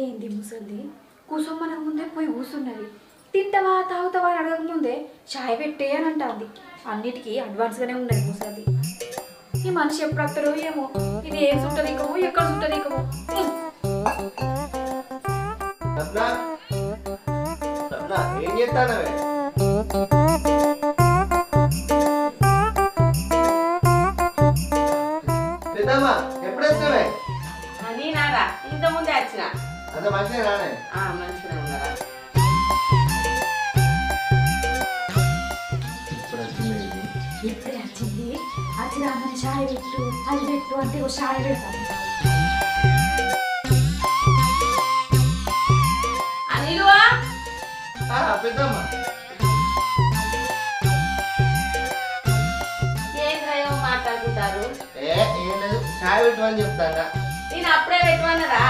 ఏంది ముసలి కూసొమ్మనక ముందే పోయి కూసున్నది. తింటావా తాగుతావా అని అడగకముందే చాయ్ పెట్టే అని అంటుంది. అన్నిటికీ అడ్వాన్స్గానే ఉన్నది ముసలి. ఈ మనిషి ఎప్పుడు వస్తారో ఏమో. ఇది ఏం సుట్టదీకమో ఎక్కడ సుట్టదీకమో. ఏం చేస్తానవే? పెద్దమ్మా ఎప్పుడు వచ్చినవే? నేనారా ఇంత ముందే వచ్చిన. అంత మంచిగా రానే? మంచిగా ఉన్నారా? ఇప్పుడు వచ్చింది. ఇప్పుడే వచ్చింది. వచ్చి రాగానే చాయ్ పెట్టు అది పెట్టు అంటే ఒక చాయ్ పెడతాను. అనిలువా పెద్దమ్మా ఏం భయం మాట్లాడుకుంటారు? ఏం లేదు, చాయ్ పెట్టమని చెప్తాను. నేను అప్పుడే పెట్టమన్నారా?